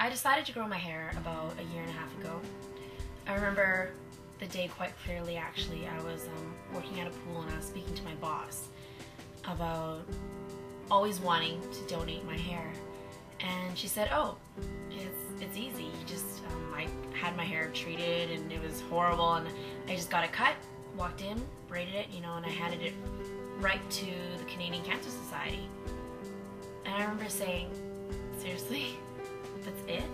I decided to grow my hair about a year and a half ago. I remember the day quite clearly actually. I was working at a pool and I was speaking to my boss about always wanting to donate my hair. And she said, oh, it's easy. You just, I had my hair treated and it was horrible and I just got it cut, walked in, braided it, and I handed it right to the Canadian Cancer Society. And I remember saying, seriously? That's it?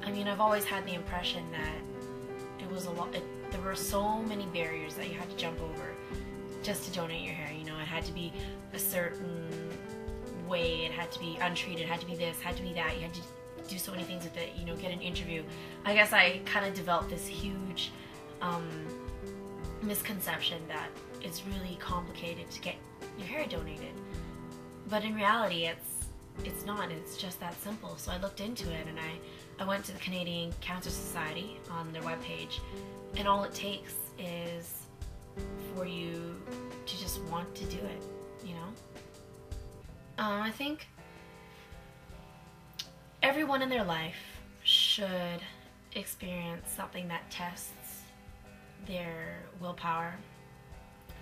I mean, I've always had the impression that it was there were so many barriers that you had to jump over just to donate your hair. It had to be a certain way, it had to be untreated, it had to be this, had to be that, you had to do so many things with it, get an interview. I guess I kind of developed this huge misconception that it's really complicated to get your hair donated. But in reality, it's not. It's just that simple. So I looked into it and I went to the Canadian Cancer Society on their webpage, and all it takes is for you to just want to do it, I think everyone in their life should experience something that tests their willpower,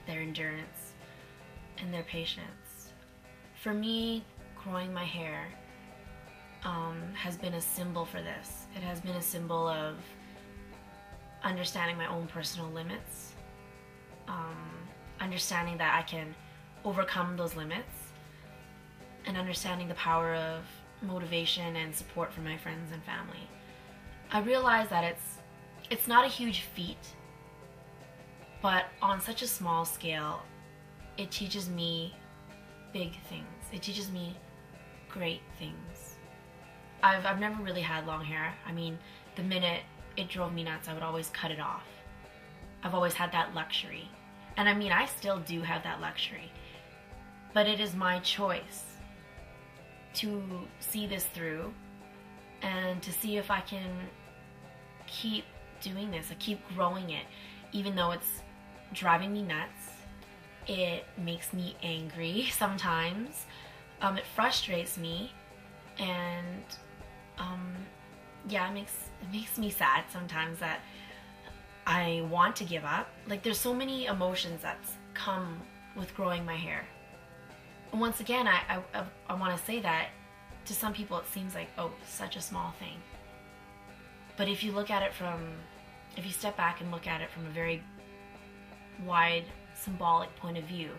their endurance, and their patience. For me, growing my hair has been a symbol for this. It has been a symbol of understanding my own personal limits, understanding that I can overcome those limits, and understanding the power of motivation and support from my friends and family. I realize that it's not a huge feat, but on such a small scale, it teaches me big things. It teaches me great things. I've never really had long hair. I mean, the minute it drove me nuts, I would always cut it off. I've always had that luxury. And I mean, I still do have that luxury. But it is my choice to see this through and to see if I can keep doing this, keep growing it, even though it's driving me nuts. It makes me angry sometimes. It frustrates me, and yeah, it makes me sad sometimes that I want to give up. Like, there's so many emotions that come with growing my hair. And once again, I want to say that to some people it seems like, oh, such a small thing. But if you look at it if you step back and look at it from a very wide, symbolic point of view,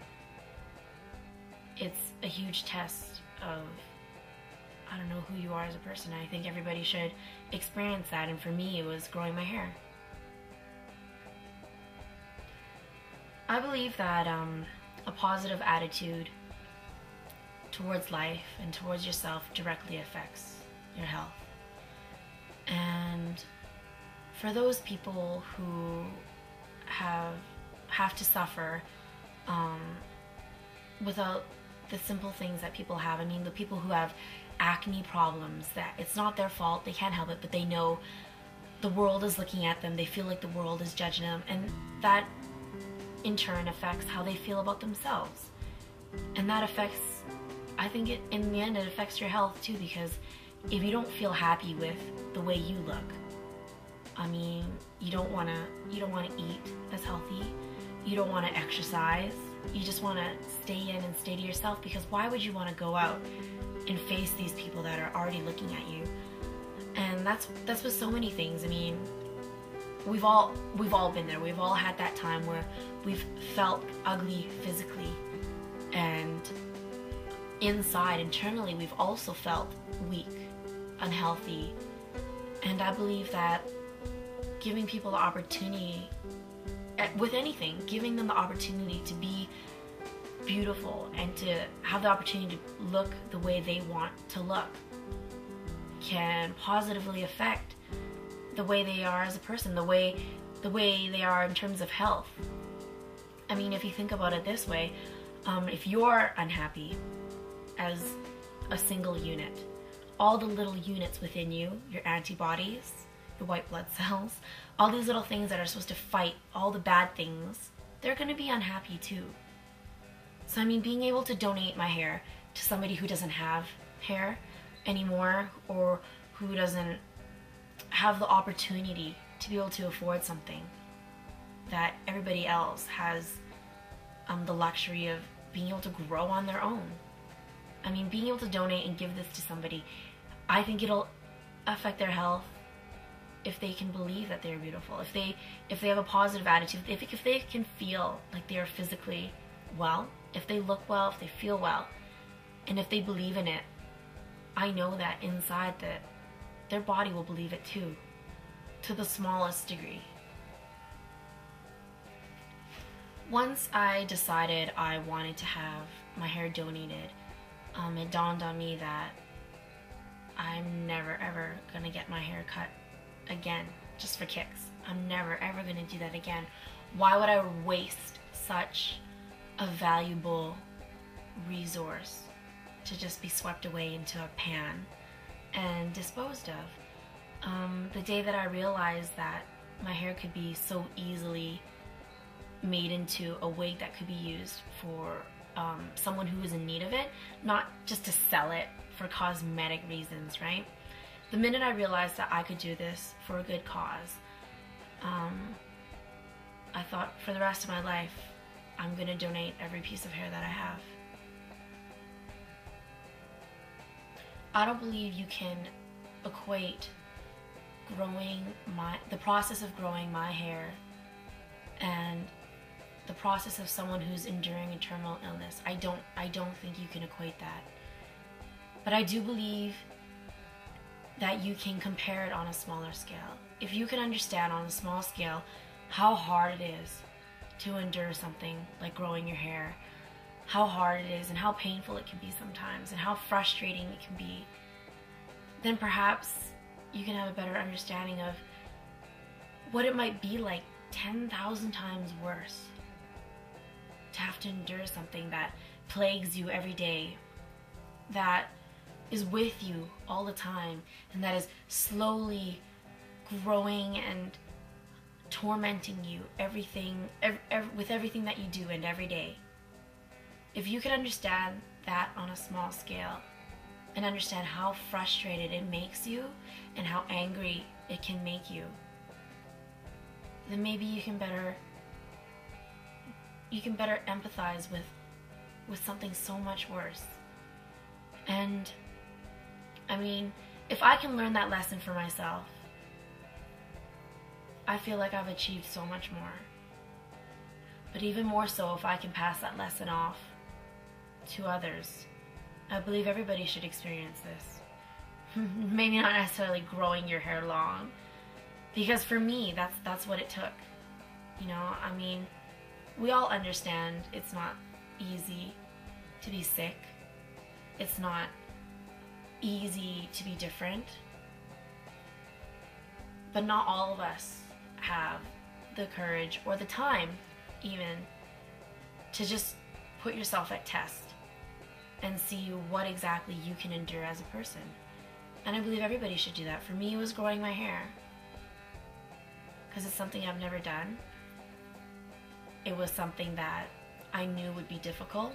it's a huge test of, I don't know, who you are as a person. I think everybody should experience that, and for me it was growing my hair. I believe that a positive attitude towards life and towards yourself directly affects your health. And for those people who have to suffer without the simple things that people have, I mean, the people who have acne problems, that it's not their fault, they can't help it, but they know the world is looking at them, they feel like the world is judging them, and that in turn affects how they feel about themselves. And that affects, I think in the end it affects your health too, because if you don't feel happy with the way you look, I mean, you don't want to eat as healthy, you don't want to exercise, you just want to stay in and stay to yourself, because why would you want to go out and face these people that are already looking at you? And that's with so many things. I mean, we've all been there. We've all had that time where we've felt ugly physically, and internally we've also felt weak, unhealthy. And I believe that giving people the opportunity, with anything, giving them the opportunity to be beautiful and to have the opportunity to look the way they want to look, can positively affect the way they are as a person, the way they are in terms of health. I mean, if you think about it this way, if you're unhappy as a single unit, all the little units within you, your antibodies, your white blood cells, all these little things that are supposed to fight all the bad things, they're going to be unhappy too. So I mean, being able to donate my hair to somebody who doesn't have hair anymore, or who doesn't have the opportunity to be able to afford something that everybody else has the luxury of being able to grow on their own. I mean, being able to donate and give this to somebody, I think it'll affect their health if they can believe that they're beautiful, if they have a positive attitude, if they can feel like they are physically well, if they look well, if they feel well, and if they believe in it. I know that inside that their body will believe it too, to the smallest degree. Once I decided I wanted to have my hair donated, it dawned on me that I'm never ever gonna get my hair cut again just for kicks. I'm never ever gonna do that again. Why would I waste such a valuable resource to just be swept away into a pan and disposed of? The day that I realized that my hair could be so easily made into a wig that could be used for someone who is in need of it, not just to sell it for cosmetic reasons, right? The minute I realized that I could do this for a good cause, I thought for the rest of my life, I'm gonna donate every piece of hair that I have. I don't believe you can equate the process of growing my hair and the process of someone who's enduring a terminal illness. I don't think you can equate that. But I do believe that you can compare it on a smaller scale. If you can understand on a small scale how hard it is to endure something like growing your hair, how hard it is and how painful it can be sometimes and how frustrating it can be, then perhaps you can have a better understanding of what it might be like 10,000 times worse to have to endure something that plagues you every day, that is with you all the time, and that is slowly growing and tormenting you with everything that you do and every day. If you can understand that on a small scale and understand how frustrated it makes you and how angry it can make you, then maybe you can better empathize with something so much worse. And I mean, if I can learn that lesson for myself, I feel like I've achieved so much more. But even more so if I can pass that lesson off to others. I believe everybody should experience this. Maybe not necessarily growing your hair long, because for me, that's what it took. You know, I mean, we all understand it's not easy to be sick. It's not easy to be different. But not all of us have the courage or the time even to just put yourself at test and see what exactly you can endure as a person. And I believe everybody should do that. For me, it was growing my hair, because it's something I've never done. It was something that I knew would be difficult,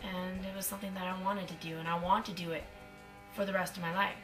and it was something that I wanted to do, and I want to do it for the rest of my life.